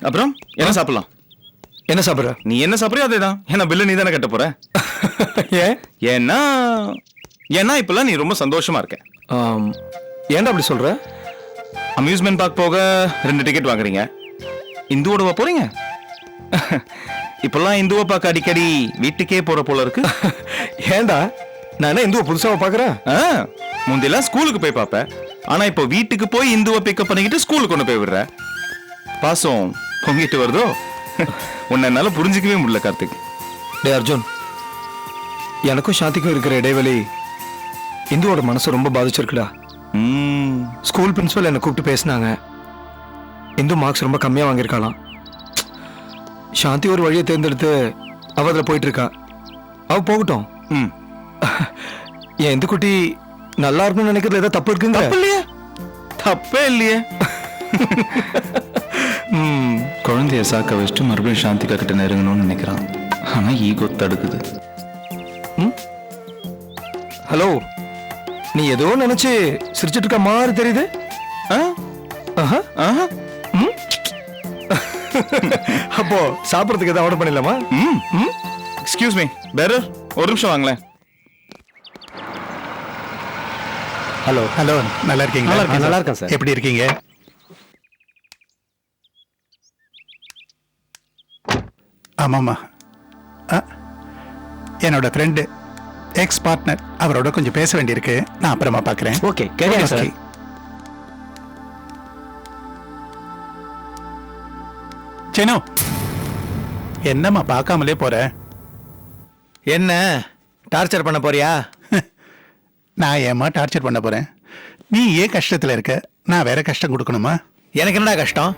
அப்புறம் என்ன சாப்பிடலாம்? என்ன சாப்பிட்ற? நீ என்ன சாப்பிட்றியோ அதேதான். ஏன்னா பில்லு நீ தானே கட்ட போற. ஏன்னா ஏன்னா இப்பெல்லாம் நீ ரொம்ப சந்தோஷமா இருக்க. ஏன்டா அப்படி சொல்ற? அம்யூஸ்மெண்ட் பார்க் போக 2 டிக்கெட் வாங்குறீங்க. இந்துவோடவா போறீங்க? இப்பெல்லாம் இந்துவை பார்க்க அடிக்கடி வீட்டுக்கே போற போல இருக்கு. ஏன்டா நான் இந்துவை புதுசாக பாக்குறேன்? முந்தையெல்லாம் ஸ்கூலுக்கு போய் பார்ப்பேன். ஆனா இப்போ வீட்டுக்கு போய் இந்துவை பிக்கப் பண்ணிக்கிட்டு ஸ்கூலுக்கு கொண்டு போய் விடுற. பாசம் பொங்கிட்டு வருதோ? உன்னை என்னால புரிஞ்சிக்கவே முடியல கார்த்திக். டே அர்ஜுன், எனக்கும் சாந்திக்கும் இருக்கிற இடைவெளி இந்துவோட மனசு ரொம்ப பாதிச்சிருக்குடா. ஸ்கூல் பிரின்சிபல் என்னை கூப்பிட்டு பேசினாங்க. இந்து மார்க்ஸ் ரொம்ப கம்மியா வாங்கியிருக்காளாம். சாந்தி ஒரு வழியை தேர்ந்தெடுத்து அவ அதில் போயிட்டு இருக்கா. அவ போகட்டும். என் இந்து குட்டி நல்லா இருக்கும்னு நினைக்கிறதுல ஏதாவது தப்பு இருக்குங்க? இல்லையே, தப்பே இல்லையே. குழந்தைய சாக்க வச்சுட்டு மறுபடியும் சாந்திகா கிட்ட நெருங்கணும்னு நினைக்கிறான். ஆனா ஈகோ தடுக்குது. ஹலோ, நீ ஏதோ நினைச்சு சிரிச்சிட்டு இருக்க மாதிரி தெரியுது. அப்போ சாப்பிடறதுக்கு ஏதாவது ஆர்டர் பண்ணிடலாமா? எக்ஸ்கியூஸ் மீ பேரர், ஒரு நிமிஷம் வாங்களேன். ஹலோ ஹலோ, நல்லா இருக்கீங்க? நல்லா இருக்கேன் சார். எப்படி இருக்கீங்க? ஆமாம்மா, என்னோட ஃப்ரெண்டு எக்ஸ் பார்ட்னர், அவரோட கொஞ்சம் பேச வேண்டியிருக்கு. நான் அப்புறமா பார்க்குறேன். ஓகே, கேட்க சார். சேனோ, என்னம்மா பார்க்காமலே போற? என்ன டார்ச்சர் பண்ண போறியா? நான் ஏம்மா டார்ச்சர் பண்ண போறேன்? நீ ஏன் கஷ்டத்தில் இருக்க? நான் வேற கஷ்டம் கொடுக்கணுமா? எனக்கு என்னடா கஷ்டம்?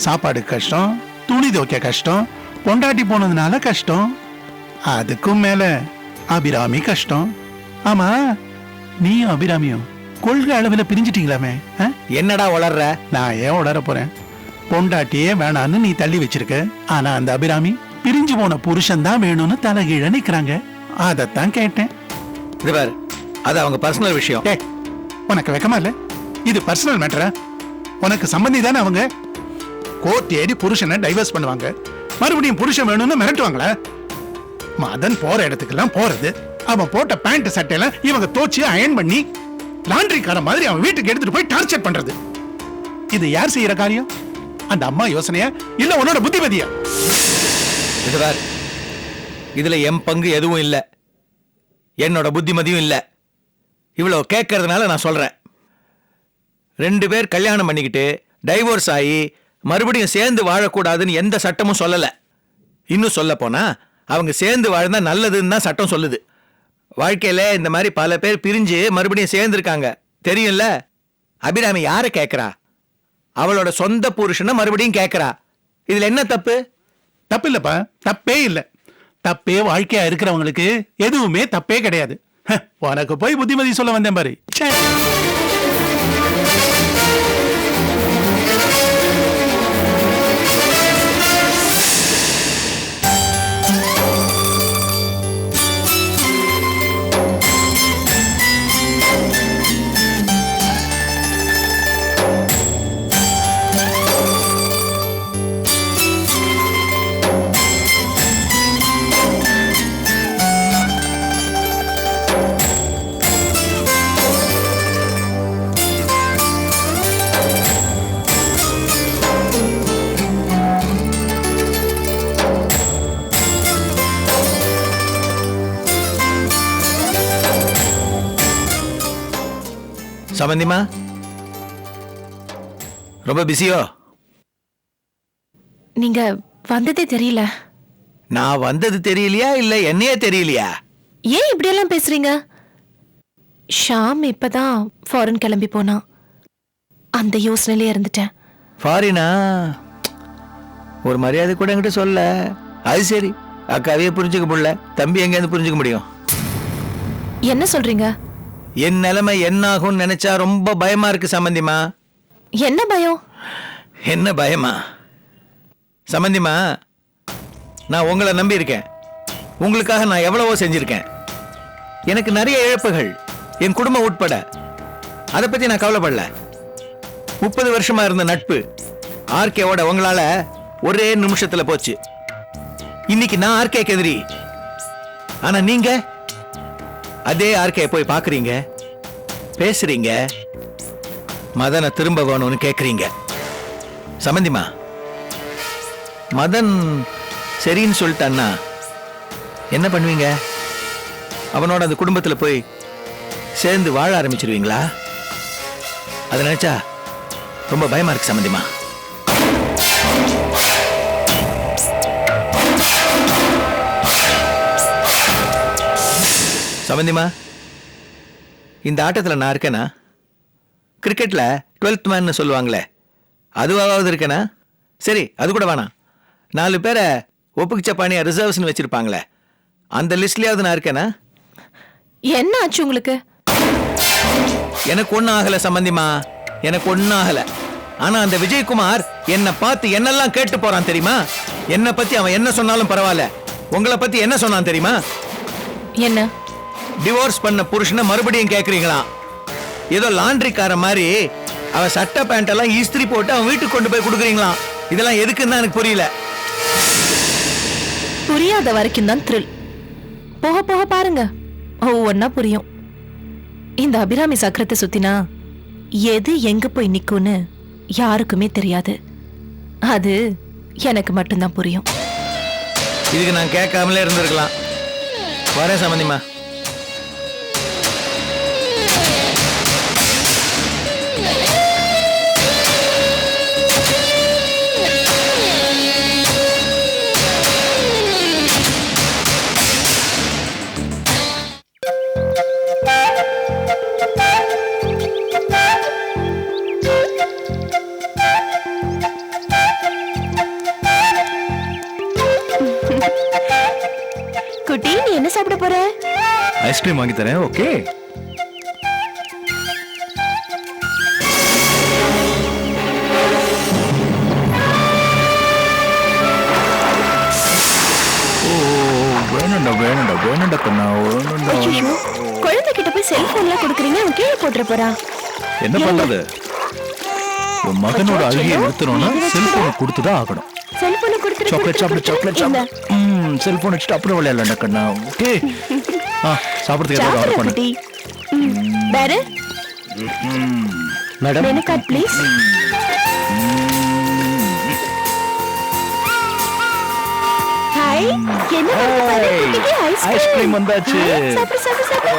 சாப்பாடு கஷ்டம், துணி துவைக்க கஷ்டம், பொண்டாட்டி போனதுனால கஷ்டம், அதுக்கும் மேல அபிராமி கஷ்டம். ஆமா, நீ அபிராமியும் கொள்கை அளவில் பிரிஞ்சிட்டீங்களாமே. என்னடா வளர்ற? நான் ஏன் உளர போறேன்? பொண்டாட்டியே வேணான்னு நீ தள்ளி வச்சிருக்க. ஆனா அந்த அபிராமி பிரிஞ்சு போன புருஷன் தான் வேணும்னு தலைகீழ நிக்கிறாங்க. அதத்தான் கேட்டேன். இது பாரு, அது அவங்க பர்சனல் விஷயம். உனக்கு வெக்கமா இல்ல? இது பர்சனல் மேட்டரா? உனக்கு சம்பந்தி தானே அவங்க. கோர்ட் ஏறி புருஷனை டைவர்ஸ் பண்ணுவாங்க, மறுபடியும் புருஷன் வேணும்னு மிரட்டுவாங்களா? மதன் போற இடத்துக்கெல்லாம் போறது, அவன் போட்ட பேண்ட் சட்டையெல்லாம் இவங்க தோச்சி அயன் பண்ணி லாண்டரிக்கார மாதிரி அவன் வீட்டுக்கு எடுத்துட்டு போய் டார்ச்சர் பண்றது, இது யார் செய்யற காரியம்? அந்த அம்மா யோசனையா இல்ல உன்னோட புத்திமதியா? இது பாரு, இதுல என் பங்கு எதுவும் இல்ல, என்னோட புத்திமதியும் இல்ல. இவ்வளவு கேட்கறதுனால நான் சொல்றேன். 2 பேர் கல்யாணம் பண்ணிக்கிட்டு டைவோர்ஸ் ஆகி மறுபடியும் சேர்ந்து வாழக்கூடாதுன்னு எந்த சட்டமும் சொல்லல. இன்னும் சொல்ல போனா அவங்க சேர்ந்து வாழ்ந்தா நல்லதுன்னு தான் சட்டம் சொல்லுது. வாழ்க்கையில இந்த மாதிரி பல பேர் பிரிஞ்சு மறுபடியும் சேர்ந்துருக்காங்க, தெரியும்ல. அபிராமி யார கேட்கறா? அவளோட சொந்த புருஷனை மறுபடியும் கேட்கறா. இதுல என்ன தப்பு? தப்பு இல்லப்பா, தப்பே இல்ல. தப்பே வாழ்க்கையா இருக்கிறவங்களுக்கு எதுவுமே தப்பே கிடையாது. உனக்கு போய் புத்திமதி சொல்ல வந்தேன் பாரு. சம்பந்திமா, ரொம்ப பிஸியோ? நீங்க வந்ததே தெரியல. நான் வந்தது தெரியலையா இல்ல என்னையே தெரியலையா? ஏன் இப்படி எல்லாம் பேசுறீங்க? ஷாம் இப்பதான் ஃபாரின் கிளம்பி போனா, அந்த யோசனையிலே இருந்துட்டேன். ஃபாரினா? ஒரு மரியாதை கூட என்கிட்ட சொல்ல. அது சரி, அக்காவையே புரிஞ்சுக்க முடியல, தம்பி எங்கேருந்து புரிஞ்சுக்க முடியும்? என்ன சொல்றீங்க? என் நிலைமை என்ன ஆகும் நினைச்சா ரொம்ப பயமா இருக்கு சம்பந்திமா. என்ன பயம்? என்ன பயமா? சம்பந்திமா, நான் உங்களை நம்பி இருக்கேன். உங்களுக்காக நான் எவ்வளவோ செஞ்சிருக்கேன். எனக்கு நிறைய இழப்புகள், என் குடும்பம் உட்பட. அதை பத்தி நான் கவலைப்படல. 30 வருஷமா இருந்த நட்பு ஆர்கேவோட உங்களால ஒரே நிமிஷத்துல போச்சு. இன்னைக்கு நான் ஆர்கேக்கு எதிரி. ஆனா நீங்க அதே ஆர்கே போய் பாக்குறீங்க, பேசுறீங்க, மதனை திரும்ப வேணும்னு கேக்குறீங்க. சம்பந்திமா, மதன் சரின்னு சொல்லிட்டான்னா என்ன பண்ணுவீங்க? அவனோட அந்த குடும்பத்துல போய் சேர்ந்து வாழ ஆரம்பிச்சிருவீங்களா? அதை நினைச்சா ரொம்ப பயமா இருக்கு சம்பந்திமா. சம்பந்திமா, இந்த ஆட்டத்துல நான் இருக்கேனா? கிரிக்கெட்ல 12th மேன் சொல்லுவாங்களே, அதுவாவது இருக்கேனா? சரி, அது கூட வேணாம். 4 பேரை ஒப்புக்கு சப்பானியா ரிசர்வ்ஸ்னு வச்சிருப்பாங்களே, அந்த லிஸ்ட்லயாவது நான் இருக்கேனா? என்ன ஆச்சு உங்களுக்கு? எனக்கு ஒன்னும் ஆகல சம்பந்திமா, எனக்கு ஒன்னும் ஆகல. ஆனா அந்த விஜயகுமார் என்னை பார்த்து என்னெல்லாம் கேட்டு போறான் தெரியுமா? என்னை பத்தி அவன் என்ன சொன்னாலும் பரவாயில்ல, உங்களை பத்தி என்ன சொன்னான் தெரியுமா? என்ன? டிவோர்ஸ் பண்ண புருஷனை மறுபடியும் கேக்குறீங்களா? ஏதோ லாண்ட்ரிக்கார மாதிரி அவ சட்டை பேண்ட் எல்லாம் இஸ்திரி போட்டு அவன் வீட்டுக்கு கொண்டு போய் கொடுக்குறீங்களா? இதெல்லாம் எதுக்குன்னு எனக்கு புரியல. புரியாத வரைக்கும் தான் த்ரில். போக போக பாருங்க, ஒவ்வொன்னா புரியும். இந்த அபிராமி சக்கரத்தை சுத்தினா எது எங்க போய் நிக்கும்னு யாருக்குமே தெரியாது. அது எனக்கு மட்டும்தான் புரியும். இதுக்கு நான் கேட்காமலே இருந்திருக்கலாம். வரேன் சம்பந்திமா. குட்டி, நீ என்ன சாப்பிட போற? ஐஸ்கிரீம் வாங்கி தரேன், ஓகே? வேணும்டா கண்ணா, ஐயோ, குழந்தை கிட்ட போய் செல்போன்லாம் கொடுக்குறீங்க, அவன் கீழே போட்டுற போறா. என்ன பண்றது? உன் மகனோட அழுகையை நிறுத்தணும்னா செல்போனை கொடுத்துதான் ஆகணும். செல்போனை கொடுத்துட்டு சாக்லேட் செல்போன் வச்சுட்டு அப்புறம் விளையாடல கண்ணா, ஓகே? சாப்பிடுறதுக்கு ஏதாவது ஆர்டர் பண்ணு. வேற madam, menu card please. Hi, என்ன குட்டிக்கு ஐஸ்கிரீம் வந்தாச்சு. சாப்பிடு சாப்பிடு சாப்பிடு.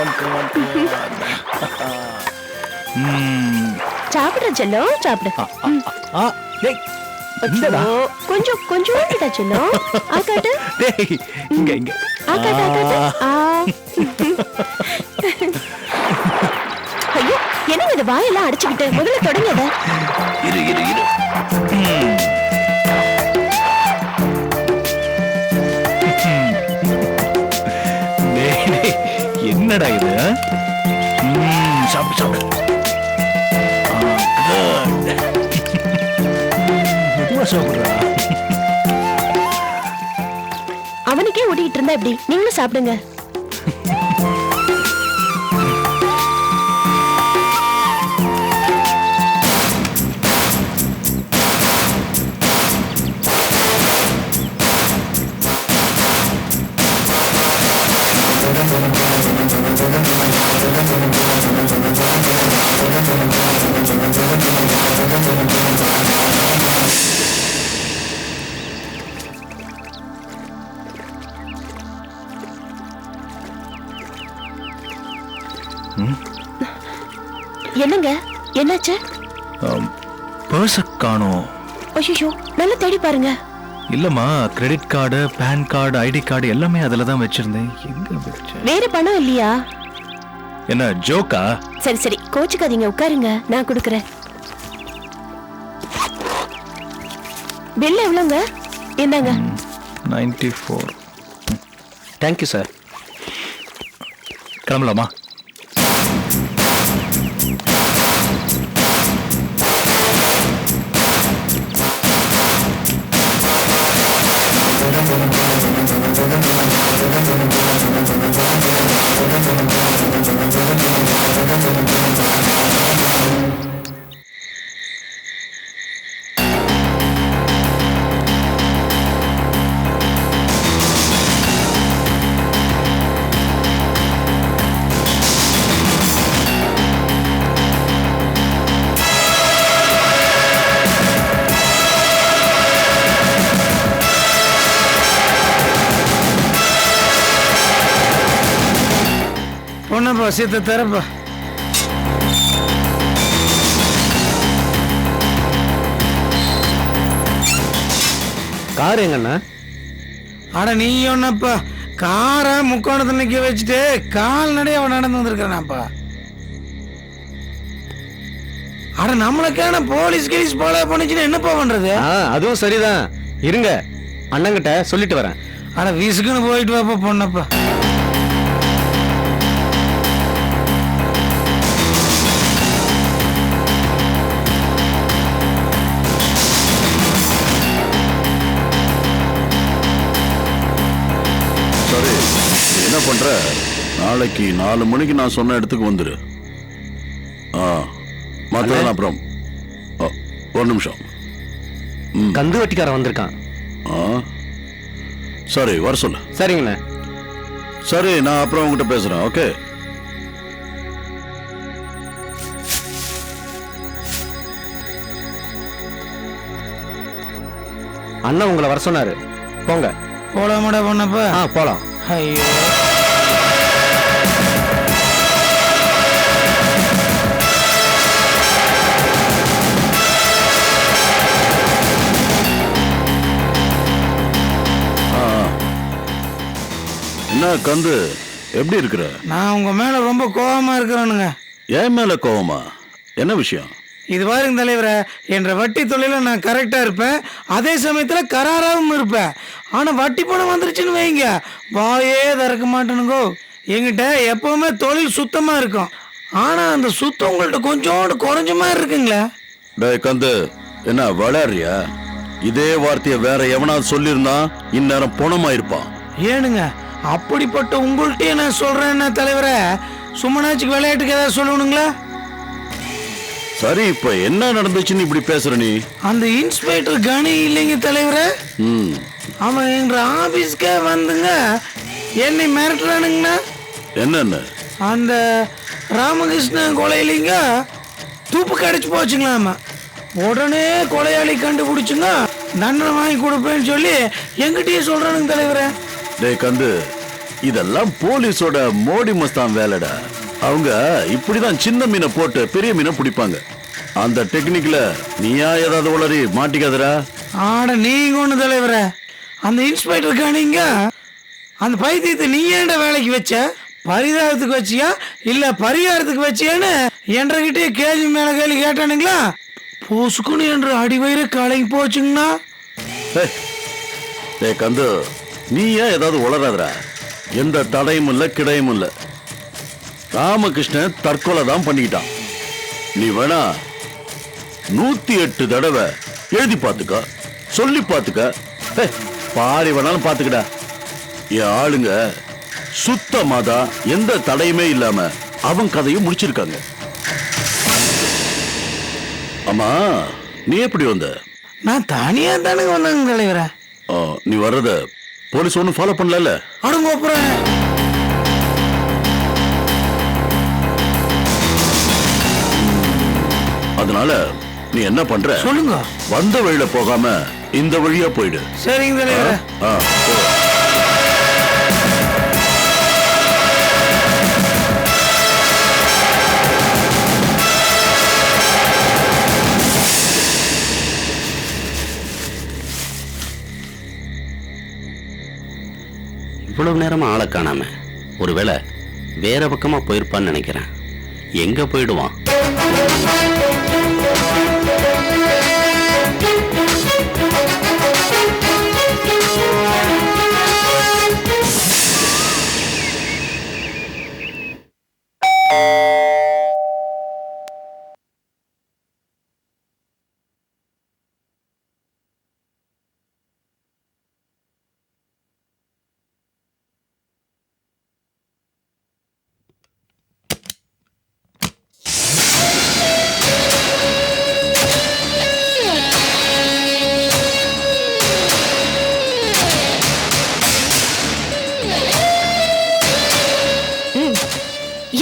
சாப்பிடுற செல்லம், சாப்பிடு. கொஞ்சம் கொஞ்சம் செல்லம். ஆகாட்டு இங்க இங்க. ஆகாட்டு ஆகாட்டு. ஐயோ, என்ன இது வாயெல்லாம் அடிச்சுக்கிட்டு? முதல்ல தொடங்கத. இரு இரு இரு. என்னடா இது? சாப்பிடு சாப்பிடு. அவனுக்கே ஓடிட்டு இருந்தா எப்படி? நீங்களும் சாப்பிடுங்க. என்னங்க, என்னாச்சு? பர்ஸ் காணோம். ஐயோ, நல்லா தேடி பாருங்க. இல்லம்மா, credit card, PAN card, ID card எல்லாமே அதுல தான் வச்சிருந்தேன். எங்க வச்சேன்? வேற பணம் இல்லையா? என்ன ஜோக்கா? சரி சரி, கோச்சுக்காதீங்க, உட்காருங்க, நான் கொடுக்கறேன். பில் எவ்வளவுங்க? என்னங்க? 94. Thank you sir. கிளம்பலாமா? என்னப்பா சீத்த தரப்பா. கார் எங்கண்ணா? அட நீ ஒன்னப்பா காரை முக்கோணத்தை நிக்க வச்சுட்டு கால்நடையா அவன் நடந்து வந்திருக்கானாப்பா. அட நம்மளுக்கான போலீஸ் கிலீஸ் போல பண்ணிச்சுன்னு என்னப்பா பண்றது? அதுவும் சரிதான், இருங்க அண்ணங்கிட்ட சொல்லிட்டு வரேன். அட வீசுக்குன்னு போயிட்டு வாப்பா பொண்ணப்பா. சரி, என்ன பண்ற? நாளைக்கு 4 மணிக்கு நான் சொன்ன இடத்துக்கு வந்துரு. மற்றதான் அப்புறம் ஒரு நிமிஷம். கந்து வட்டிக்காரன் வந்திருக்கான். சரி, வர சொல்லு. சரிங்கண்ணா. சரி, நான் அப்புறம் உங்ககிட்ட பேசுறேன். ஓகே. அண்ணா உங்களை வர சொன்னாரு, போங்க. போலாமாடா பொண்ணப்பா? போலாம். ஐயோ என்ன கந்து, எப்படி இருக்கிற? நான் உங்க மேல ரொம்ப கோபமா இருக்கிறேனுங்க. ஏன் மேல கோவமா? என்ன விஷயம்? இது பாருங்க தலைவரை, என்ற வட்டி தொழில நான் கரெக்டா இருப்பேன், அதே சமயத்துல கராராவும் இருப்பேன். ஆனா வட்டி பணம் வந்துருச்சுன்னு வைங்க, வாயே திறக்க மாட்டேனுங்கோ. எங்கிட்ட எப்பவுமே தொழில் சுத்தமா இருக்கும், ஆனா அந்த சுத்தம் உங்கள்ட்ட கொஞ்சோண்டு குறைஞ்ச மாதிரி இருக்குங்களே. டேய் கந்து, என்ன வளரியா? இதே வார்த்தைய வேற எவனாவது சொல்லியிருந்தா இந்நேரம் பணமாயிருப்பான். ஏனுங்க அப்படிப்பட்ட உங்கள்கிட்டயே நான் சொல்றேன்னா தலைவரை, சும்மனாச்சுக்கு விளையாட்டுக்கு ஏதாவது சொல்லணுங்களா? சரி, இப்ப என்ன நடந்துச்சுன்னு இப்படி பேசுற நீ? அந்த இன்ஸ்பெக்டர் கணி இல்லைங்க தலைவரை, அவன் எங்க ஆபீஸ்க்கே வந்துங்க என்னை மிரட்டுறானுங்கண்ணா. என்னன்னு? அந்த ராமகிருஷ்ணன் கொலையிலிங்க தூப்பு கிடைச்சு போச்சுங்களாமா. உடனே கொலையாளி கண்டுபிடிச்சுங்க தண்டனை வாங்கி கொடுப்பேன்னு சொல்லி எங்கிட்டயே சொல்றானுங்க தலைவரை. டேய் கந்து, இதெல்லாம் போலீஸோட மோடி மஸ்தான் வேலைடா. அவங்க இப்படிதான் சின்ன மீனை போட்டு பெரிய மீனை பிடிப்பாங்க. அந்த டெக்னிக்ல நீயா ஏதாவது உளறி மாட்டிக்காதரா? ஆட நீங்க ஒண்ணு தலைவரை, அந்த இன்ஸ்பெக்டர் காணிங்க அந்த பைத்தியத்தை நீ ஏன்டா வேலைக்கு வச்ச? பரிதாபத்துக்கு வச்சியா இல்ல பரிகாரத்துக்கு வச்சியான்னு என்றகிட்டே கேள்வி மேல கேள்வி கேட்டானுங்களா. போசுக்குன்னு என்று அடிவயிறு கலங்கி போச்சுங்கண்ணா. டேய் கந்து, நீ ஏன் ஏதாவது உளறாதரா? எந்த தடையும் இல்ல கிடையும் இல்ல. ராமகிருஷ்ணன் தற்கொலை தான் பண்ணிக்கிட்டான். நீ வேணா 108 தடவை எழுதி பார்த்துக்க, சொல்லி பார்த்துக்க, பாரி வேணாலும் பார்த்துக்கடா. என் ஆளுங்க சுத்தமாதா எந்த தடையுமே இல்லாம அவன் கதையும் முடிச்சிருக்காங்க. ஆமா, நீ எப்படி வந்த? நான் தனியா தானே வந்தாங்க தலைவரை. நீ வர்றத போலீஸ் ஒன்னும் ஃபாலோ பண்ணல? அடங்கோப்புறேன். அதனால நீ என்ன பண்ற? சொல்லுங்க. வந்த வழியில போகாம இந்த வழியா போயிடு. சரிங்க தலைவரை. இவ்வளவு நேரமா ஆளை காணாம, ஒருவேளை வேற பக்கமா போயிருப்பான்னு நினைக்கிறேன். எங்க போயிடுவான்?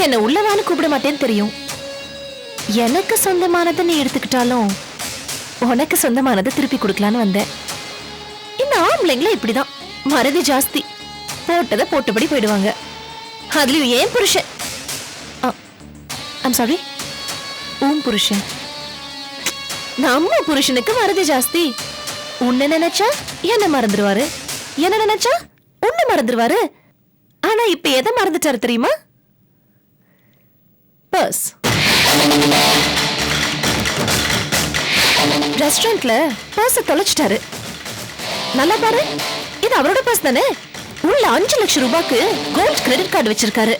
என்ன உள்ளவான்னு கூப்பிட மாட்டேன்னு தெரியும். எனக்கு சொந்தமானதை நீ எடுத்துக்கிட்டாலும் உனக்கு சொந்தமானதை திருப்பி கொடுக்கலான்னு வந்தேன். இந்த ஆம்பளைங்கள இப்படிதான், மறதி ஜாஸ்தி, போட்டதை போட்டபடி போயிடுவாங்க. அதுலயும் ஏன் புருஷன் ஐம் சாரி, உன் புருஷன். நம்ம புருஷனுக்கு மறதி ஜாஸ்தி. உன்னை நினைச்சா என்ன மறந்துடுவாரு, என்ன நினைச்சா உன்னை மறந்துடுவாரு. ஆனா இப்ப எதை மறந்துட்டாரு தெரியுமா? பர்ஸ். ரெஸ்டாரண்ட்ல பர்ஸ் தொலைச்சிட்டாரு. நல்லா பாரு, இது அவரோட பர்ஸ் தானே. உள்ள 5 லட்சம் ரூபாய்க்கு கோல்ட் கிரெடிட் கார்டு வச்சிருக்காரு.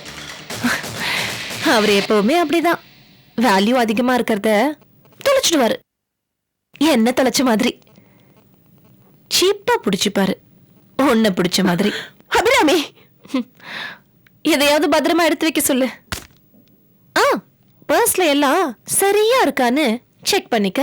அவர் எப்பவுமே அப்படிதான், வேல்யூ அதிகமா இருக்கிறத தொலைச்சிடுவாரு. என்ன தொலைச்ச மாதிரி சீப்பா புடிச்சுப்பாரு, ஒன்ன பிடிச்ச மாதிரி. அபிராமி, எதையாவது பத்திரமா எடுத்து வைக்க சொல்லு. பர்ஸ்ல எல்லாம் சரியா இருக்கான்னு செக் பண்ணிக்க.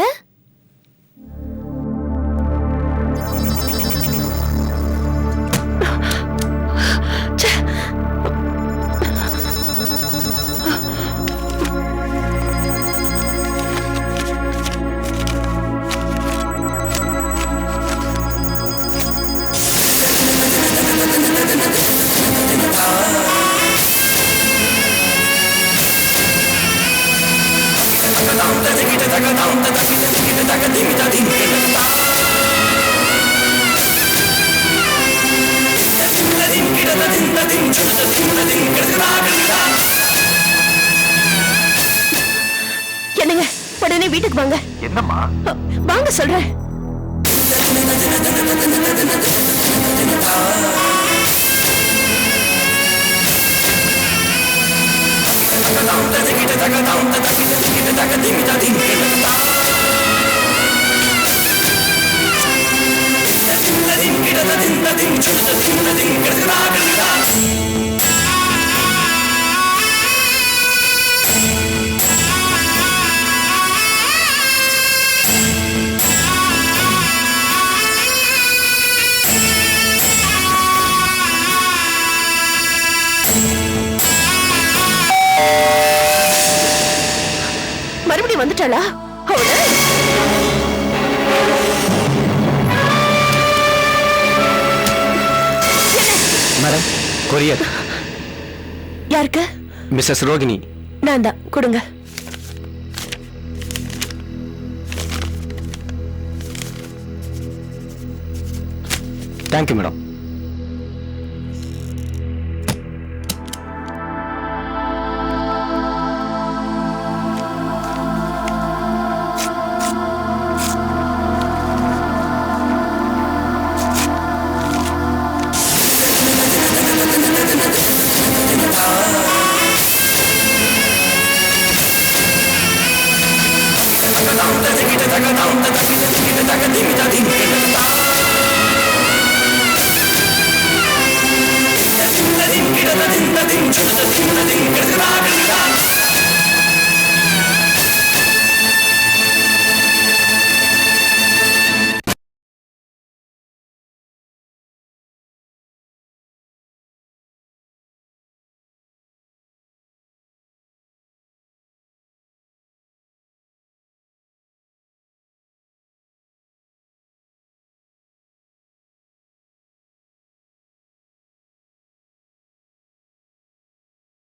என்னங்க, உடனே வீட்டுக்கு வாங்க. என்னம்மா? வாங்க சொல்றேன். மறுபடியும் வந்துட்டாளா அவள? Madam, courier. யாருக்கு? மிஸ்ஸஸ் ரோகிணி. நான் தான், கொடுங்க. Thank you madam. Ding